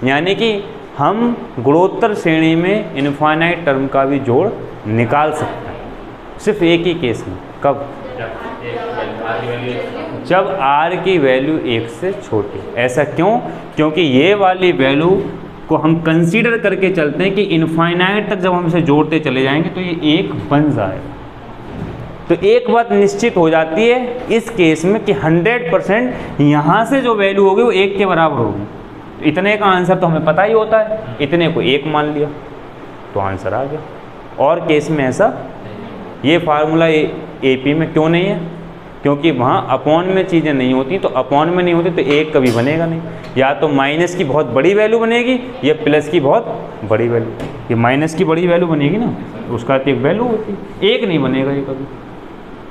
यानी कि हम गुणोत्तर श्रेणी में इनफाइनाइट टर्म का भी जोड़ निकाल सकते हैं, सिर्फ एक ही केस में। कब? जब r की वैल्यू 1 से छोटी। ऐसा क्यों? क्योंकि ये वाली वैल्यू को हम कंसीडर करके चलते हैं कि इनफाइनाइट तक जब हम इसे जोड़ते चले जाएंगे तो ये एक बन जाएगा। तो एक बात निश्चित हो जाती है इस केस में कि 100% यहाँ से जो वैल्यू होगी वो 1 के बराबर होगी। तो इतने का आंसर तो हमें पता ही होता है, इतने को 1 मान लिया तो आंसर आ गया। और केस में ऐसा, ये फार्मूला एपी में क्यों नहीं है? क्योंकि वहाँ अपॉन में चीज़ें नहीं होती, तो अपॉन में नहीं होती तो 1 कभी बनेगा नहीं। या तो माइनस की बहुत बड़ी वैल्यू बनेगी या प्लस की बहुत बड़ी वैल्यू। ये माइनस की बड़ी वैल्यू बनेगी ना, उसका तो एक वैल्यू होती है, 1 नहीं बनेगा ये कभी।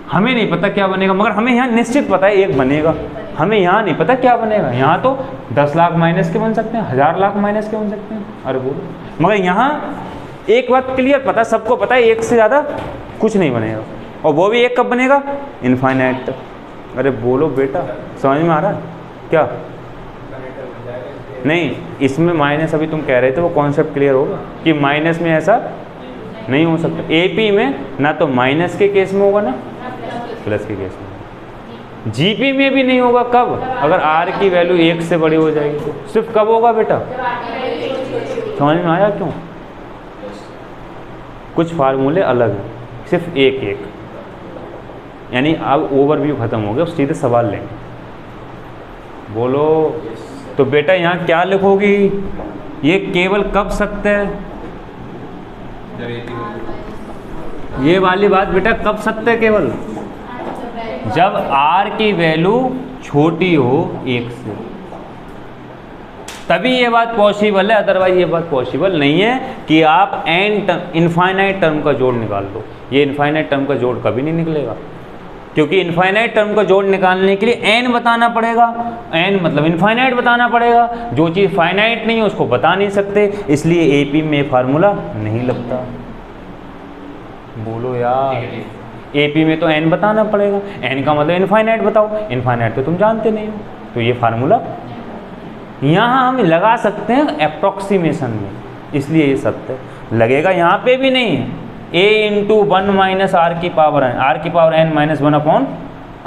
हमें नहीं पता क्या बनेगा, मगर हमें यहाँ निश्चित पता है 1 बनेगा। हमें यहाँ नहीं पता क्या बनेगा। यहाँ तो 10 लाख माइनस के बन सकते हैं, 1000 लाख माइनस के बन सकते हैं। अरे बोलो। मगर यहाँ एक बात क्लियर पता, सबको पता है 1 से ज़्यादा कुछ नहीं बनेगा, और वो भी 1 कब बनेगा? इनफाइनाइट तक। अरे बोलो बेटा, समझ में आ रहा है क्या? नहीं, इसमें माइनस अभी तुम कह रहे थे, वो कॉन्सेप्ट क्लियर होगा कि माइनस में ऐसा नहीं हो सकता। एपी में ना तो माइनस के केस में होगा ना प्लस के केस में। जीपी में भी नहीं होगा। कब? अगर आर की वैल्यू 1 से बड़ी हो जाएगी तो सिर्फ कब होगा बेटा? समझ में आया क्यों? कुछ फार्मूले अलग हैं, सिर्फ एक। यानी अब ओवरव्यू खत्म हो गया, अब सीधे सवाल लेंगे। बोलो। तो बेटा यहाँ क्या लिखोगी? ये केवल कब सत्य है? ये वाली बात बेटा कब सत्य है? केवल जब r की वैल्यू छोटी हो 1 से, तभी ये बात पॉसिबल है। अदरवाइज ये बात पॉसिबल नहीं है कि आप इनफाइनाइट टर्म का जोड़ निकाल लो। ये इनफाइनाइट टर्म का जोड़ कभी नहीं निकलेगा, क्योंकि इनफाइनाइट टर्म का जोड़ निकालने के लिए n बताना पड़ेगा। n मतलब इनफाइनाइट बताना पड़ेगा। जो चीज़ फाइनाइट नहीं है उसको बता नहीं सकते, इसलिए एपी में फार्मूला नहीं लगता। बोलो यार, एपी में तो n बताना पड़ेगा। n का मतलब इनफाइनाइट बताओ, इनफाइनाइट तो तुम जानते नहीं हो, तो ये फार्मूला यहाँ हम लगा सकते हैं अप्रॉक्सीमेशन में, इसलिए ये सत्य लगेगा। यहाँ पे भी नहीं है a इंटू 1 माइनस आर की power n minus 1 upon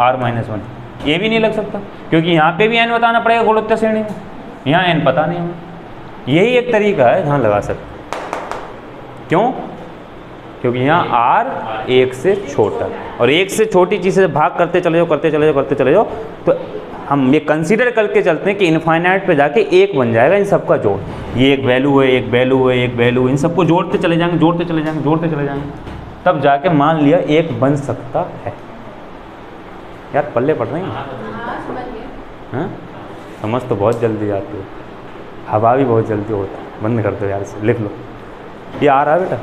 r minus 1, ये भी नहीं लग सकता, क्योंकि यहाँ पे भी n बताना पड़ेगा गुणोत्तर श्रेणी में, यहाँ n पता नहीं हमें। यही एक तरीका है जहाँ लगा सकते। क्यों? क्योंकि यहाँ आर एक से छोटा, और एक से छोटी चीज़ से भाग करते चले जाओ करते चले जाओ करते चले जाओ, तो हम ये कंसीडर करके चलते हैं कि इनफाइनाइट पे जाके एक बन जाएगा इन सबका जोड़। ये एक वैल्यू है, एक वैल्यू है, एक वैल्यू, इन सबको जोड़ते चले जाएंगे, जोड़ते चले जाएंगे, जोड़ते चले जाएंगे, तब जाके मान लिया एक बन सकता है। यार पल्ले पड़ रहे हैं, हाँ समझ तो बहुत जल्दी आती है, हवा भी बहुत जल्दी होता है। बंद कर दो यार, से लिख लो। ये आ रहा है बेटा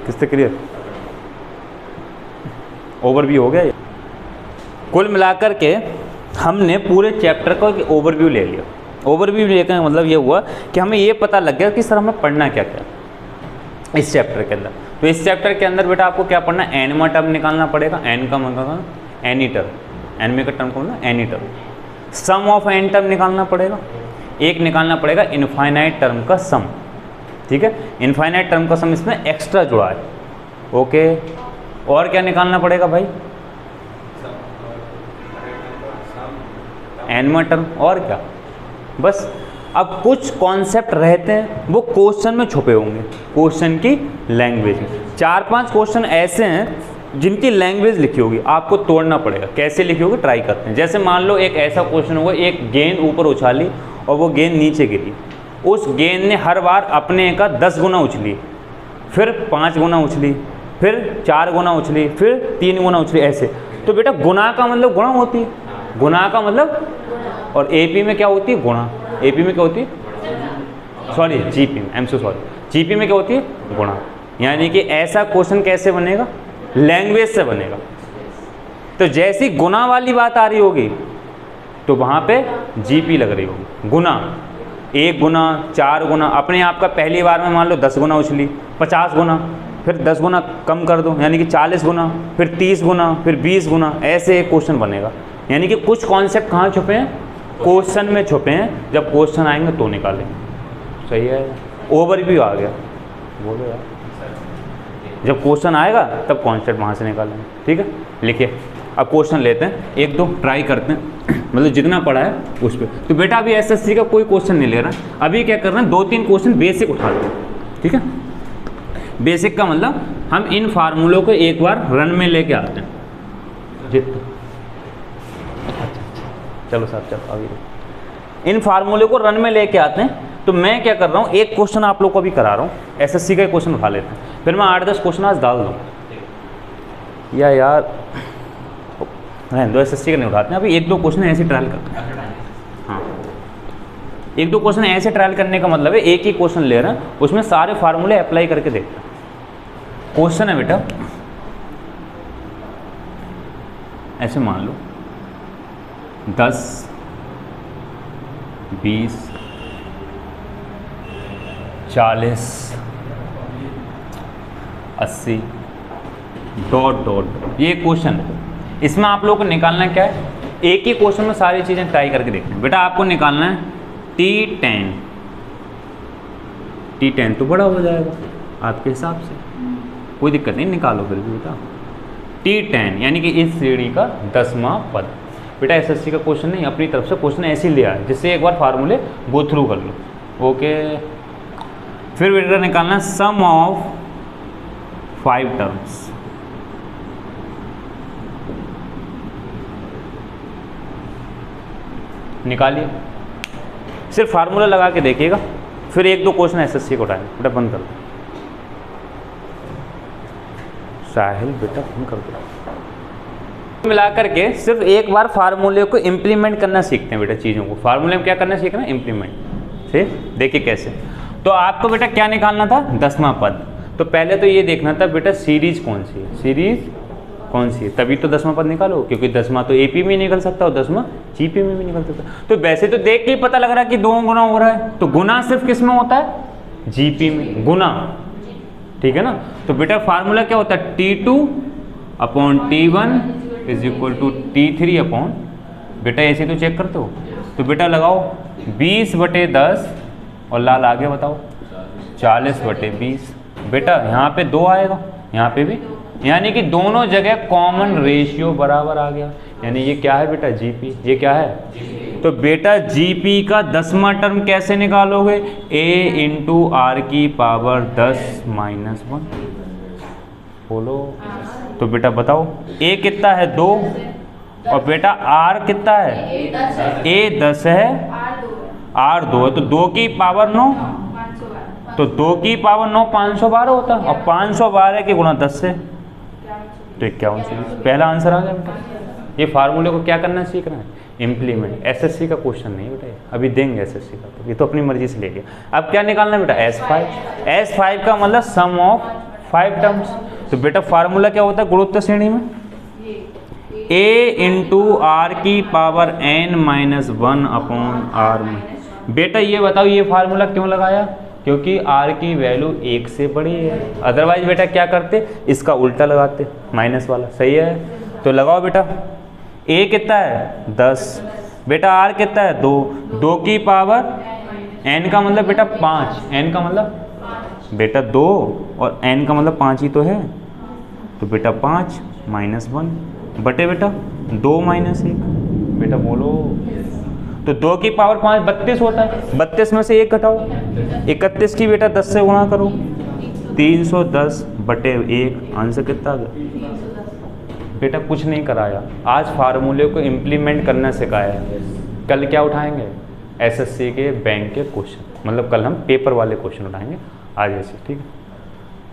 किससे क्लियर? ओवरव्यू हो गया ये। कुल मिलाकर के हमने पूरे चैप्टर का एक ओवरव्यू ले लिया। ओवरव्यू लेने का मतलब ये हुआ कि हमें ये पता लग गया कि सर हमें पढ़ना क्या क्या इस चैप्टर के अंदर। तो इस चैप्टर के अंदर बेटा आपको क्या पढ़ना है? एन में टर्म निकालना पड़ेगा। एन का मतलब एनी टर्म, एन में का टर्म का मतलब any term. Sum of n term निकालना पड़ेगा। एक निकालना पड़ेगा इनफाइनाइट टर्म का सम, ठीक है। इनफाइनाइट टर्म का सम इसमें एक्स्ट्रा जुड़ा है, ओके। और क्या निकालना पड़ेगा भाई? एनमा टर्म, और क्या? बस। अब कुछ कॉन्सेप्ट रहते हैं वो क्वेश्चन में छुपे होंगे, क्वेश्चन की लैंग्वेज में। 4-5 क्वेश्चन ऐसे हैं जिनकी लैंग्वेज लिखी होगी, आपको तोड़ना पड़ेगा। कैसे लिखी होगी ट्राई करते हैं। जैसे मान लो एक ऐसा क्वेश्चन होगा, एक गेंद ऊपर उछाली और वो गेंद नीचे गिरी। उस गेंद ने हर बार अपने का 10 गुना उछली, फिर 5 गुना उछली, फिर 4 गुना उछली, फिर 3 गुना उछली, ऐसे। तो बेटा गुना का मतलब गुणा होती है, गुना का मतलब, और एपी में क्या होती है? गुणा। एपी में क्या होती है? सॉरी जीपी में, I am so sorry, GP में क्या होती है? गुणा। यानी कि ऐसा क्वेश्चन कैसे बनेगा? लैंग्वेज से बनेगा। तो जैसी गुना वाली बात आ रही होगी तो वहाँ पे जीपी लग रही होगी। गुना, 1 गुना, 4 गुना, अपने आप का पहली बार में मान लो 10 गुना उछली, 50 गुना, फिर 10 गुना कम कर दो यानी कि 40 गुना, फिर 30 गुना, फिर 20 गुना, ऐसे एक क्वेश्चन बनेगा। यानी कि कुछ कॉन्सेप्ट कहाँ छुपे हैं? क्वेश्चन में छुपे हैं। जब क्वेश्चन आएंगे तो निकालेंगे। सही है, ओवरव्यू आ गया, बोलो यार। जब क्वेश्चन आएगा तब कॉन्सेप्ट वहाँ से निकालेंगे, ठीक है। लिखिए, अब क्वेश्चन लेते हैं, 1-2 ट्राई करते हैं, मतलब जितना पढ़ा है उस पर। तो बेटा अभी एसएससी का कोई क्वेश्चन नहीं ले रहा, अभी क्या कर रहे हैं, 2-3 क्वेश्चन बेसिक उठाते हैं, ठीक है। बेसिक का मतलब हम इन फार्मूलों को एक बार रन में लेके आते हैं। जितना चलो साहब, चलो अभी इन फार्मूले को रन में लेके आते हैं। तो मैं क्या कर रहा हूँ, एक क्वेश्चन आप लोग को भी करा रहा हूँ, एसएससी का क्वेश्चन उठा लेते हैं, फिर मैं 8-10 क्वेश्चन आज डाल दूँ। यार रहने दो, एसएससी का नहीं उठाते हैं, अभी 1-2 क्वेश्चन ऐसे ट्रायल करते हैं। हाँ, 1-2 क्वेश्चन ऐसे ट्रायल करने का मतलब है एक ही क्वेश्चन ले रहे हैं, उसमें सारे फार्मूले अप्लाई करके देखते हैं। क्वेश्चन है बेटा, ऐसे मान लो 10, 20, 40, 80 ... ये क्वेश्चन है। इसमें आप लोगों को निकालना क्या है, एक ही क्वेश्चन में सारी चीज़ें ट्राई करके देखना है। बेटा आपको निकालना है T10। T10 तो बड़ा हो जाएगा आपके हिसाब से, कोई दिक्कत नहीं, निकालो फिर भी बेटा। T10 यानी कि इस श्रेणी का 10वां पद। बेटा एसएससी का क्वेश्चन नहीं, अपनी तरफ से क्वेश्चन ऐसे ही लिया है जिससे एक बार फार्मूले गो थ्रू कर लो, ओके। फिर बेटा निकालना सम ऑफ 5 टर्म्स। निकालिए, सिर्फ फार्मूला लगा के देखिएगा, फिर 1-2 क्वेश्चन एसएससी को उठाएंगे। बेटा बंद कर दो साहिल, बेटा बंद कर दो। मिलाकर के सिर्फ एक बार फार्मूले को इम्प्लीमेंट करना सीखते हैं बेटा, चीज़ों को फार्मूले में क्या करना सीखना है, इम्प्लीमेंट। ठीक, देखिए कैसे। तो आपको बेटा क्या निकालना था, 10वां पद। तो पहले तो ये देखना था बेटा सीरीज कौन सी है, सीरीज कौन सी है, तभी तो 10वां पद निकालो, क्योंकि 10वां तो एपी में निकल सकता है और 10वां जीपी में भी निकल सकता है। तो वैसे तो देख के ही पता लग रहा है कि 2 गुना हो रहा है, तो गुना सिर्फ किस में होता है, जीपी में, गुना, ठीक है ना। तो बेटा फार्मूला क्या होता है, T2/T1 = T3/, बेटा ऐसे तो चेक करते हो। तो बेटा लगाओ 20/10 और लाल आगे बताओ 40/20। बेटा यहाँ पे 2 आएगा, यहाँ पे भी, यानी कि दोनों जगह कॉमन रेशियो बराबर आ गया। यानी ये क्या है बेटा, जीपी। ये क्या है, तो बेटा जीपी का 10वां टर्म कैसे निकालोगे, a × r⁻10 - 1। बोलो। तो बेटा बताओ a कितना है 2 और बेटा r कितना है a 10 है r 2 है, तो 2 की पावर 9, तो 2 की पावर 9 512 होता है, और 512 के गुणा 10 से तो 51। पहला आंसर आ गया बेटा। ये फार्मूले को क्या करना सीखना है, इम्प्लीमेंट। एसएससी का क्वेश्चन नहीं बेटा, अभी देंगे एसएससी का, तो ये तो अपनी मर्जी से लेके। अब क्या निकालना है बेटा, S5 का मतलब सम ऑफ 5 टर्म्स। तो बेटा फार्मूला क्या होता है गुणोत्तर श्रेणी में, a इंटू आर की पावर n-1 अपॉन r। बेटा ये बताओ ये फार्मूला क्यों लगाया, क्योंकि r की वैल्यू 1 से बड़ी है, अदरवाइज बेटा क्या करते, इसका उल्टा लगाते, माइनस वाला। सही है, तो लगाओ बेटा। a कितना है 10, बेटा r कितना है 2 की पावर n का मतलब बेटा 5, n का मतलब बेटा 2 और n का मतलब 5 ही तो है, तो बेटा 5 -1 बटे बेटा 2 -1। बेटा बोलो, तो 2 की पावर 5 32 होता है, 32 में से 1 घटाओ, 31 की बेटा 10 से गुणा करो, 310 बटे 1। आंसर कितना आ गया बेटा, कुछ नहीं कराया, आज फार्मूले को इम्प्लीमेंट करना सिखाया है। कल क्या उठाएंगे, एसएससी के बैंक के क्वेश्चन, मतलब कल हम पेपर वाले क्वेश्चन उठाएंगे आज ऐसे, ठीक है।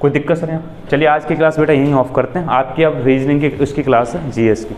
कोई दिक्कत नहीं। चलिए आज की क्लास बेटा यहीं ऑफ करते हैं। आपकी अब रीजनिंग की उसकी क्लास है जीएस की